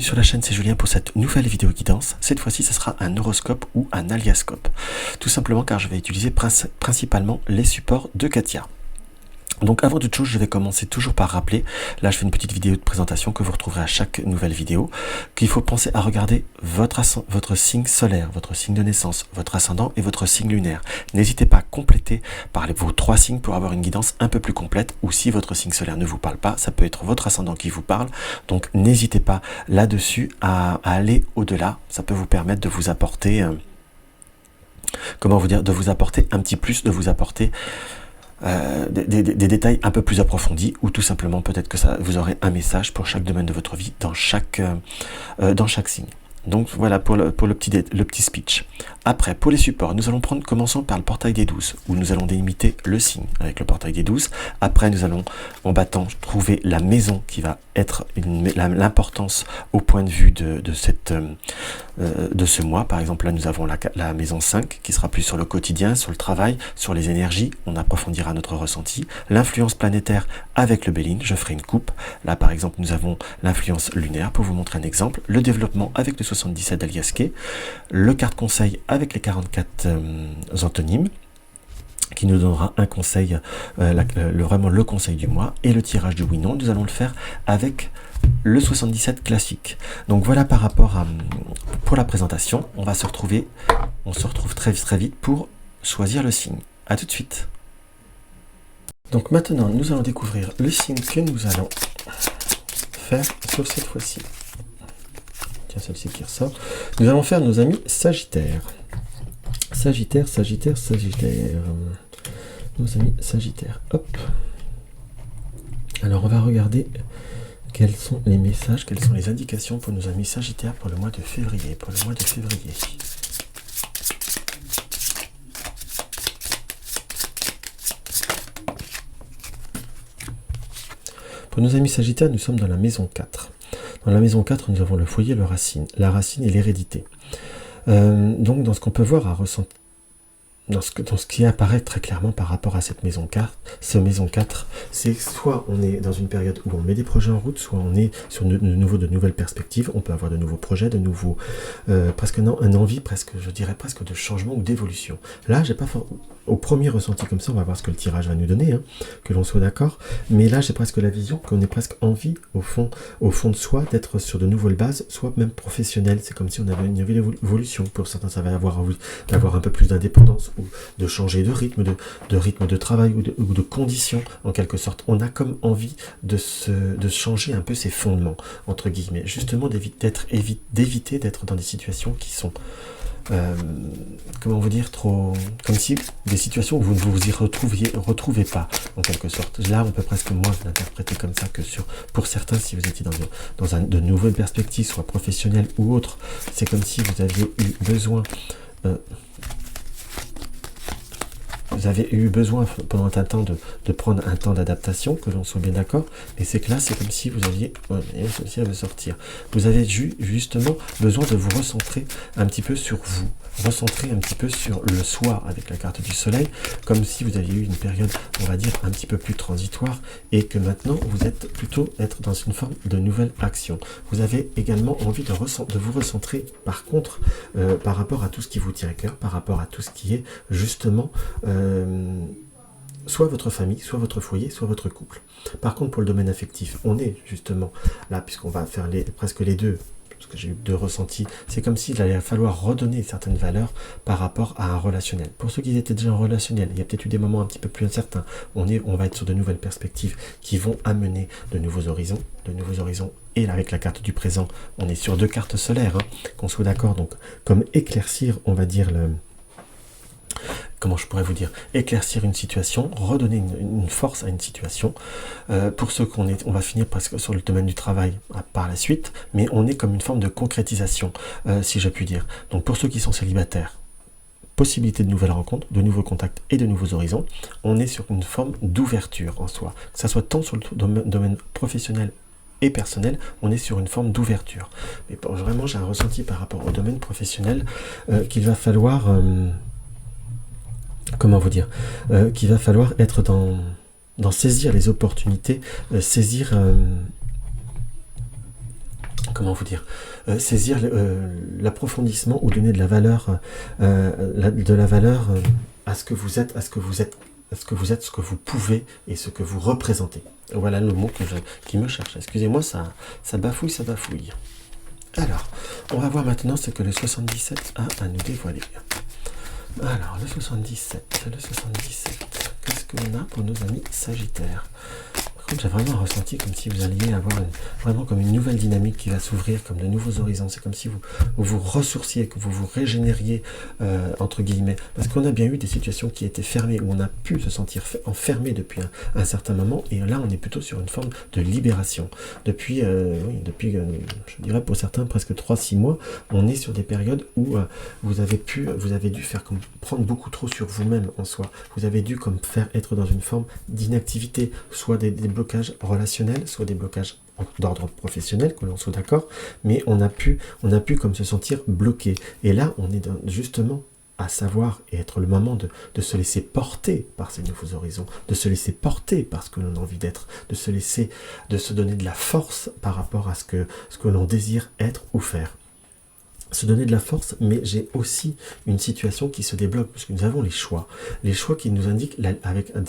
sur la chaîne, c'est Julien pour cette nouvelle vidéo guidance. Cette fois-ci, ce sera un horoscope ou un aliascope. Tout simplement car je vais utiliser principalement les supports de Katia. Donc avant toute chose, je vais commencer toujours par rappeler, là je fais une petite vidéo de présentation que vous retrouverez à chaque nouvelle vidéo, qu'il faut penser à regarder votre signe solaire, votre signe de naissance, votre ascendant et votre signe lunaire. N'hésitez pas à compléter par vos 3 signes pour avoir une guidance un peu plus complète, ou si votre signe solaire ne vous parle pas, ça peut être votre ascendant qui vous parle, donc n'hésitez pas là-dessus à aller au-delà, ça peut vous permettre de vous apporter, de vous apporter un petit plus, de vous apporter des détails un peu plus approfondis, ou tout simplement peut-être que vous aurez un message pour chaque domaine de votre vie dans chaque signe. Donc voilà pour le petit speech. Après, pour les supports, nous allons commençons par le portail des 12, où nous allons délimiter le signe avec le portail des 12. Après, nous allons, en battant, trouver la maison qui va être l'importance au point de vue de ce mois. Par exemple, là, nous avons la maison 5, qui sera plus sur le quotidien, sur le travail, sur les énergies. On approfondira notre ressenti. L'influence planétaire avec le Béline, je ferai une coupe. Là, par exemple, nous avons l'influence lunaire, pour vous montrer un exemple. Le développement avec le 77 d'Aliasquet, le carte conseil avec les 44 antonymes, qui nous donnera un conseil, vraiment le conseil du mois, et le tirage du oui-non, nous allons le faire avec le 77 classique. Donc voilà par rapport pour la présentation, on se retrouve très vite pour choisir le signe. A tout de suite. Donc maintenant, nous allons découvrir le signe que nous allons faire sur cette fois-ci. Celle-ci qui ressort. Nous allons faire nos amis Sagittaires. Sagittaire. Nos amis Sagittaires. Hop. Alors on va regarder quels sont les messages, quelles sont les indications pour nos amis Sagittaires pour le mois de février. Pour nos amis Sagittaires, nous sommes dans la maison 4. Dans la maison 4, nous avons le foyer, la racine et l'hérédité. Donc, dans ce qu'on peut voir à ressentir, dans ce qui apparaît très clairement par rapport à cette maison 4, c'est soit on est dans une période où on met des projets en route, soit on est sur de nouvelles perspectives, on peut avoir de nouveaux projets, une envie je dirais presque de changement ou d'évolution. Là, j'ai pas au premier ressenti comme ça, on va voir ce que le tirage va nous donner, que l'on soit d'accord, mais là j'ai presque la vision qu'on ait presque envie au fond de soi d'être sur de nouvelles bases, soit même professionnelles. C'est comme si on avait une nouvelle évolution. Pour certains, ça va avoir envie d'avoir un peu plus d'indépendance, ou de changer de rythme de travail, ou de conditions, en quelque sorte. On a comme envie de changer un peu ses fondements, entre guillemets, justement d'éviter d'être dans des situations qui sont comme si des situations où vous ne vous y retrouvez pas, en quelque sorte. Là, on peut presque moins l'interpréter comme ça, que pour certains, si vous étiez dans de nouvelles perspectives, soit professionnelles ou autres, c'est comme si vous aviez eu besoin pendant un temps de prendre un temps d'adaptation, que l'on soit bien d'accord, et c'est que là, c'est comme si vous aviez, ceci va sortir. Vous avez justement besoin de vous recentrer un petit peu sur vous, recentrer un petit peu sur le soi avec la carte du soleil, comme si vous aviez eu une période, on va dire, un petit peu plus transitoire, et que maintenant, vous êtes plutôt dans une forme de nouvelle action. Vous avez également envie de vous recentrer, par contre, par rapport à tout ce qui vous tient à cœur, par rapport à tout ce qui est justement soit votre famille, soit votre foyer, soit votre couple. Par contre, pour le domaine affectif, on est justement là, puisqu'on va faire presque les deux, parce que j'ai eu 2 ressentis, c'est comme s'il allait falloir redonner certaines valeurs par rapport à un relationnel. Pour ceux qui étaient déjà en relationnel, il y a peut-être eu des moments un petit peu plus incertains. On va être sur de nouvelles perspectives qui vont amener de nouveaux horizons, et là, avec la carte du présent, on est sur 2 cartes solaires, qu'on soit d'accord. Donc, comme éclaircir, on va dire comment je pourrais vous dire, éclaircir une situation, redonner une force à une situation. Pour ceux on va finir presque sur le domaine du travail par la suite, mais on est comme une forme de concrétisation, si je puis dire. Donc pour ceux qui sont célibataires, possibilité de nouvelles rencontres, de nouveaux contacts et de nouveaux horizons, on est sur une forme d'ouverture en soi, que ça soit tant sur le domaine professionnel et personnel, on est sur une forme d'ouverture. Mais vraiment, j'ai un ressenti par rapport au domaine professionnel qu'il va falloir... qu'il va falloir être dans saisir les opportunités, saisir comment vous dire, saisir l'approfondissement ou donner de la valeur, à ce que vous êtes, ce que vous pouvez et ce que vous représentez. Voilà le mot qui me cherche. Excusez-moi, ça bafouille. Alors, on va voir maintenant ce que le 77 a à nous dévoiler. Alors, le 77, qu'est-ce qu'on a pour nos amis Sagittaires? Par contre, j'ai vraiment ressenti comme si vous alliez avoir vraiment comme une nouvelle dynamique qui va s'ouvrir, comme de nouveaux horizons. C'est comme si vous ressourciez, que vous vous régénériez, entre guillemets. Parce qu'on a bien eu des situations qui étaient fermées, où on a pu se sentir enfermé depuis un certain moment. Et là, on est plutôt sur une forme de libération. Depuis, je dirais pour certains, presque 3-6 mois, on est sur des périodes où vous avez dû faire comme prendre beaucoup trop sur vous-même en soi. Vous avez dû comme être dans une forme d'inactivité, soit des blocages relationnels, soit des blocages d'ordre professionnel, que l'on soit d'accord, mais on a pu comme se sentir bloqué. Et là, on est justement à savoir et être le moment de se laisser porter par ces nouveaux horizons, de se laisser porter par ce que l'on a envie d'être, de se donner de la force par rapport à ce que l'on désire être ou faire. Se donner de la force, mais j'ai aussi une situation qui se débloque, parce que nous avons les choix qui nous indiquent,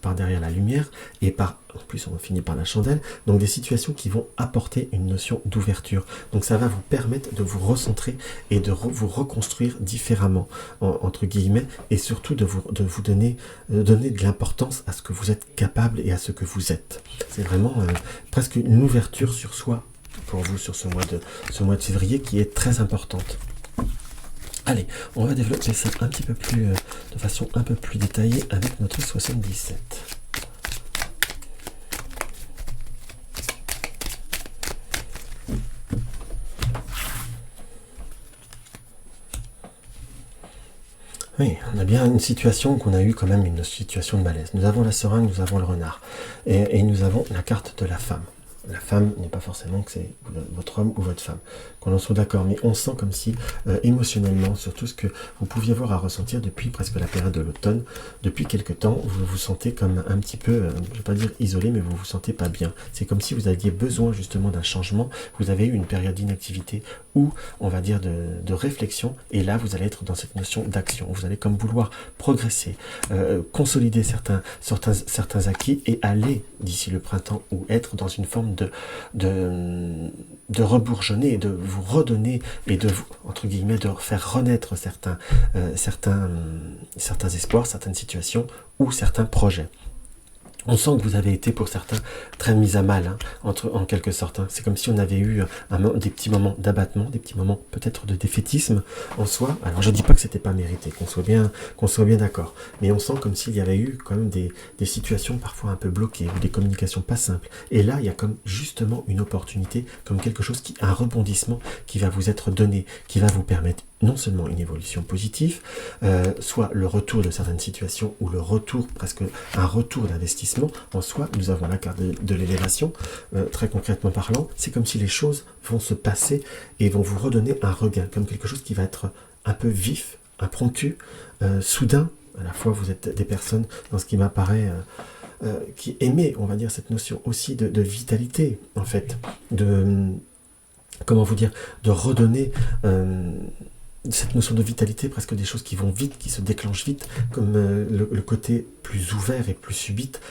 par derrière la lumière, et en plus on finit par la chandelle, donc des situations qui vont apporter une notion d'ouverture. Donc ça va vous permettre de vous recentrer et de vous reconstruire différemment, entre guillemets, et surtout de vous donner de l'importance à ce que vous êtes capable et à ce que vous êtes. C'est vraiment presque une ouverture sur soi, pour vous sur ce mois de février qui est très importante. Allez, on va développer ça un petit peu plus, de façon un peu plus détaillée avec notre 77. Oui, on a bien une situation qu'on a eu quand même une situation de malaise. Nous avons la seringue, nous avons le renard. Et nous avons la carte de la femme. La femme n'est pas forcément que c'est votre homme ou votre femme, qu'on en soit d'accord, mais on sent comme si émotionnellement, sur tout ce que vous pouviez avoir à ressentir depuis presque la période de l'automne, depuis quelque temps, vous vous sentez comme un petit peu, je ne vais pas dire isolé, mais vous vous sentez pas bien. C'est comme si vous aviez besoin justement d'un changement, vous avez eu une période d'inactivité ou, on va dire, de réflexion, et là vous allez être dans cette notion d'action, vous allez comme vouloir progresser, consolider certains acquis et aller d'ici le printemps ou être dans une forme de rebourgeonner, de vous redonner et de vous, entre guillemets, de faire renaître certains espoirs, certaines situations ou certains projets. On sent que vous avez été pour certains très mis à mal, en quelque sorte. C'est comme si on avait eu des petits moments d'abattement, des petits moments peut-être de défaitisme en soi. Alors je ne dis pas que c'était pas mérité, qu'on soit bien d'accord. Mais on sent comme s'il y avait eu quand même des situations parfois un peu bloquées ou des communications pas simples. Et là, il y a comme justement une opportunité, comme quelque chose un rebondissement qui va vous être donné, qui va vous permettre non seulement une évolution positive, soit le retour de certaines situations ou presque un retour d'investissement. En soi, nous avons la carte de l'élévation, très concrètement parlant, c'est comme si les choses vont se passer et vont vous redonner un regain, comme quelque chose qui va être un peu vif, impromptu, soudain. À la fois, vous êtes des personnes, dans ce qui m'apparaît, qui aimaient, on va dire, cette notion aussi de vitalité, en fait, comment vous dire, de redonner cette notion de vitalité, presque des choses qui vont vite, qui se déclenchent vite, comme le côté plus ouvert et plus subite,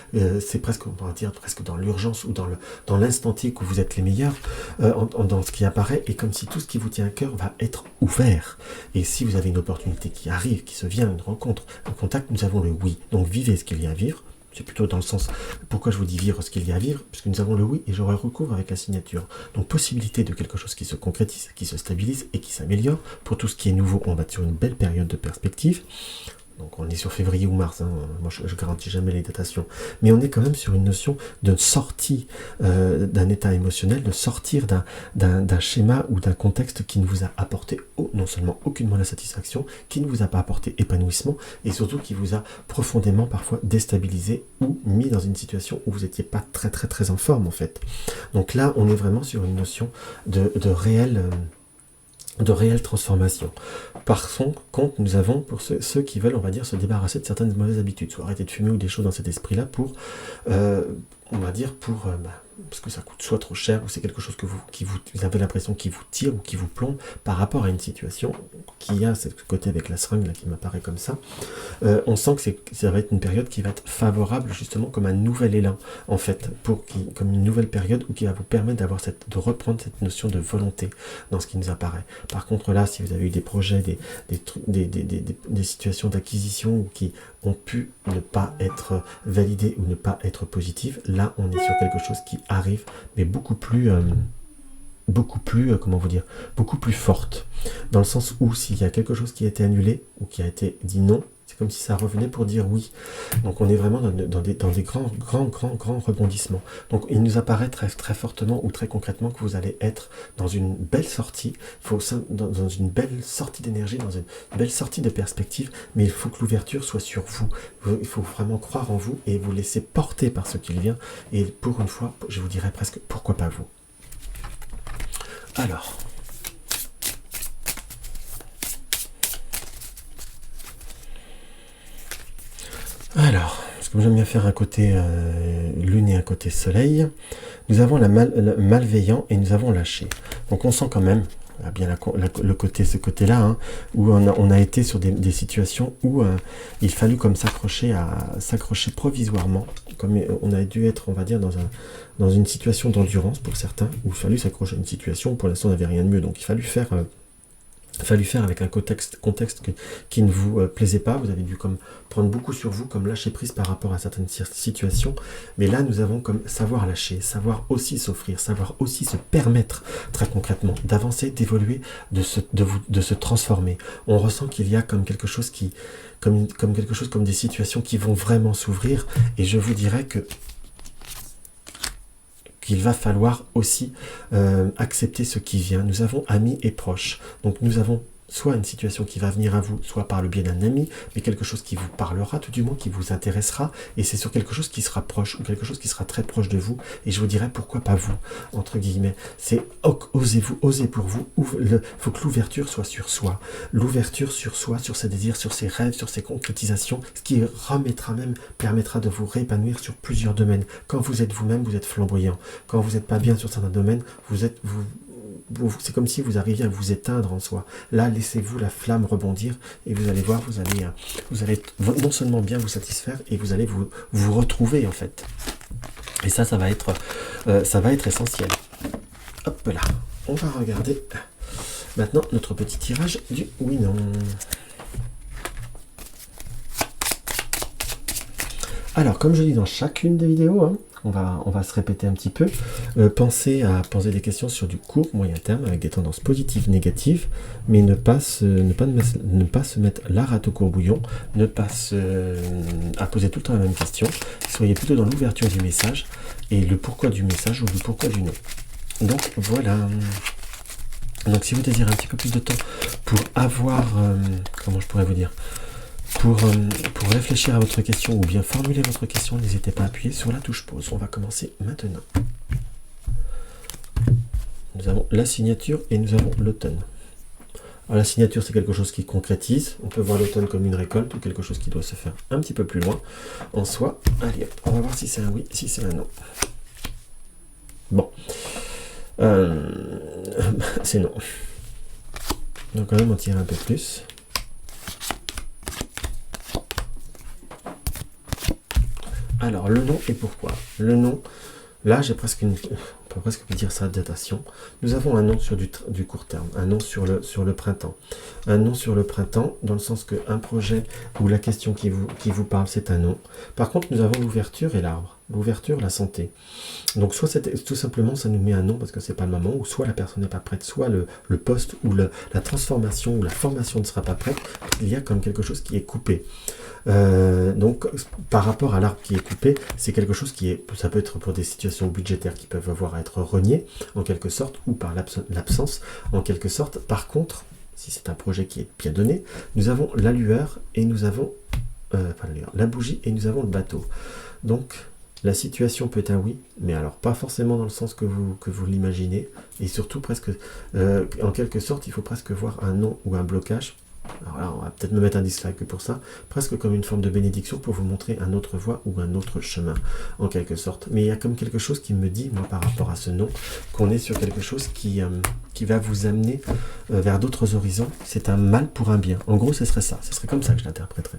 c'est presque, on va dire, presque dans l'urgence ou dans l'instant T où vous êtes les meilleurs, dans ce qui apparaît, et comme si tout ce qui vous tient à cœur va être ouvert. Et si vous avez une opportunité qui arrive, qui se vient, une rencontre, un contact, nous avons le oui. Donc vivez ce qu'il y a à vivre. C'est plutôt dans le sens, pourquoi je vous dis vivre ce qu'il y a à vivre, puisque nous avons le oui et je recouvre avec la signature. Donc possibilité de quelque chose qui se concrétise, qui se stabilise et qui s'améliore. Pour tout ce qui est nouveau, on va sur une belle période de perspective. Donc on est sur février ou mars, moi je garantis jamais les datations, mais on est quand même sur une notion de sortie d'un état émotionnel, de sortir d'un schéma ou d'un contexte qui ne vous a apporté non seulement aucunement la satisfaction, qui ne vous a pas apporté épanouissement, et surtout qui vous a profondément parfois déstabilisé ou mis dans une situation où vous n'étiez pas très très très en forme en fait. Donc là on est vraiment sur une notion de réelle transformation. Par contre, nous avons, pour ceux qui veulent, on va dire, se débarrasser de certaines mauvaises habitudes, soit arrêter de fumer ou des choses dans cet esprit-là pour, on va dire, pour parce que ça coûte soit trop cher, ou c'est quelque chose que vous avez l'impression qui vous tire ou qui vous plombe par rapport à une situation qui a ce côté avec la seringue là, qui m'apparaît comme ça. On sent que ça va être une période qui va être favorable justement comme un nouvel élan en fait, comme une nouvelle période où qui va vous permettre de reprendre cette notion de volonté dans ce qui nous apparaît. Par contre là, si vous avez eu des projets, des situations d'acquisition qui ont pu ne pas être validées ou ne pas être positives, là on est sur quelque chose qui arrive, mais beaucoup plus comment vous dire, beaucoup plus forte, dans le sens où s'il y a quelque chose qui a été annulé ou qui a été dit non, c'est comme si ça revenait pour dire oui. Donc on est vraiment dans des grands rebondissements. Donc il nous apparaît très, très fortement ou très concrètement que vous allez être dans une belle sortie, dans une belle sortie d'énergie, dans une belle sortie de perspective, mais il faut que l'ouverture soit sur vous. Il faut vraiment croire en vous et vous laisser porter par ce qu'il vient. Et pour une fois, je vous dirais presque, pourquoi pas vous? Alors, parce que j'aime bien faire un côté lune et un côté soleil, nous avons le malveillant et nous avons lâché. Donc on sent quand même bien ce côté-là, hein, où on a été sur des situations où il fallut comme s'accrocher provisoirement, comme on a dû être, on va dire, dans une situation d'endurance pour certains, où il fallut s'accrocher à une situation où pour l'instant on n'avait rien de mieux, donc il fallut faire avec un contexte qui ne vous plaisait pas. Vous avez dû comme prendre beaucoup sur vous, comme lâcher prise par rapport à certaines situations. Mais là, nous avons comme savoir lâcher, savoir aussi s'offrir, savoir aussi se permettre très concrètement d'avancer, d'évoluer, de se transformer. On ressent qu'il y a comme quelque chose comme des situations qui vont vraiment s'ouvrir. Et je vous dirais qu'il va falloir aussi accepter ce qui vient. Nous avons amis et proches. Donc nous avons soit une situation qui va venir à vous, soit par le biais d'un ami, mais quelque chose qui vous parlera, tout du moins qui vous intéressera, et c'est sur quelque chose qui sera proche, ou quelque chose qui sera très proche de vous, et je vous dirais pourquoi pas vous, entre guillemets. C'est osez-vous, osez pour vous, il faut que l'ouverture soit sur soi. L'ouverture sur soi, sur ses désirs, sur ses rêves, sur ses concrétisations, ce qui permettra de vous réépanouir sur plusieurs domaines. Quand vous êtes vous-même, vous êtes flamboyant. Quand vous n'êtes pas bien sur certains domaines, c'est comme si vous arriviez à vous éteindre en soi. Là, laissez-vous la flamme rebondir et vous allez voir, vous allez non seulement bien vous satisfaire, et vous allez vous retrouver en fait. Et ça va être essentiel. Hop là, on va regarder maintenant notre petit tirage du oui-non. Alors, comme je dis dans chacune des vidéos, hein, on va se répéter un petit peu. Pensez à poser des questions sur du court, moyen terme, avec des tendances positives, négatives, mais ne pas se mettre la rate au courbouillon, ne pas à poser tout le temps la même question. Soyez plutôt dans l'ouverture du message et le pourquoi du message ou le pourquoi du non. Donc voilà. Donc si vous désirez un petit peu plus de temps pour avoir, comment je pourrais vous dire, pour réfléchir à votre question ou bien formuler votre question, n'hésitez pas à appuyer sur la touche pause. On va commencer maintenant. Nous avons la signature et nous avons l'automne. Alors la signature, c'est quelque chose qui concrétise. On peut voir l'automne comme une récolte ou quelque chose qui doit se faire un petit peu plus loin en soi. Allez, hop, on va voir si c'est un oui, si c'est un non. Bon. C'est non. Donc quand même, on tire un peu plus. Alors, le nom et pourquoi? Le nom, là, j'ai presque on peut presque dire ça, datation. Nous avons un nom sur du court terme, un nom sur le printemps. Un nom sur le printemps, dans le sens qu'un projet ou la question qui vous parle, c'est un nom. Par contre, nous avons l'ouverture et l'arbre. L'ouverture, la santé. Donc, soit tout simplement, ça nous met un nom parce que c'est pas le moment, ou soit la personne n'est pas prête, soit le poste ou la transformation ou la formation ne sera pas prête. Il y a comme quelque chose qui est coupé. Donc par rapport à l'arbre qui est coupé, c'est quelque chose ça peut être pour des situations budgétaires qui peuvent avoir à être reniées en quelque sorte, ou par l'absence en quelque sorte. Par contre, si c'est un projet qui est bien donné, nous avons la lueur et nous avons la bougie et nous avons le bateau. Donc la situation peut être un oui, mais alors pas forcément dans le sens que vous l'imaginez, et surtout presque en quelque sorte il faut presque voir un non ou un blocage Alors là, on va peut-être me mettre un dislike pour ça, presque comme une forme de bénédiction pour vous montrer un autre voie ou un autre chemin, en quelque sorte. Mais il y a comme quelque chose qui me dit, moi, par rapport à ce nom, qu'on est sur quelque chose qui va vous amener vers d'autres horizons. C'est un mal pour un bien. En gros, ce serait ça. Ce serait comme ça que je l'interpréterais.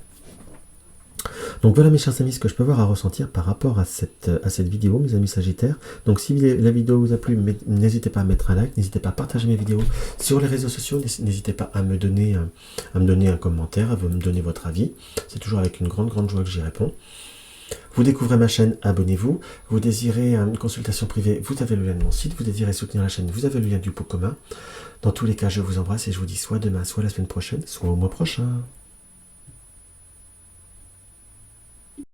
Donc voilà mes chers amis, ce que je peux avoir à ressentir par rapport à cette vidéo, mes amis Sagittaires. Donc si la vidéo vous a plu, n'hésitez pas à mettre un like, n'hésitez pas à partager mes vidéos sur les réseaux sociaux, n'hésitez pas à me donner un commentaire, à me donner votre avis. C'est toujours avec une grande joie que j'y réponds. Vous découvrez ma chaîne, abonnez-vous. Vous désirez une consultation privée, vous avez le lien de mon site. Vous désirez soutenir la chaîne, vous avez le lien du pot commun. Dans tous les cas, je vous embrasse et je vous dis soit demain, soit la semaine prochaine, soit au mois prochain.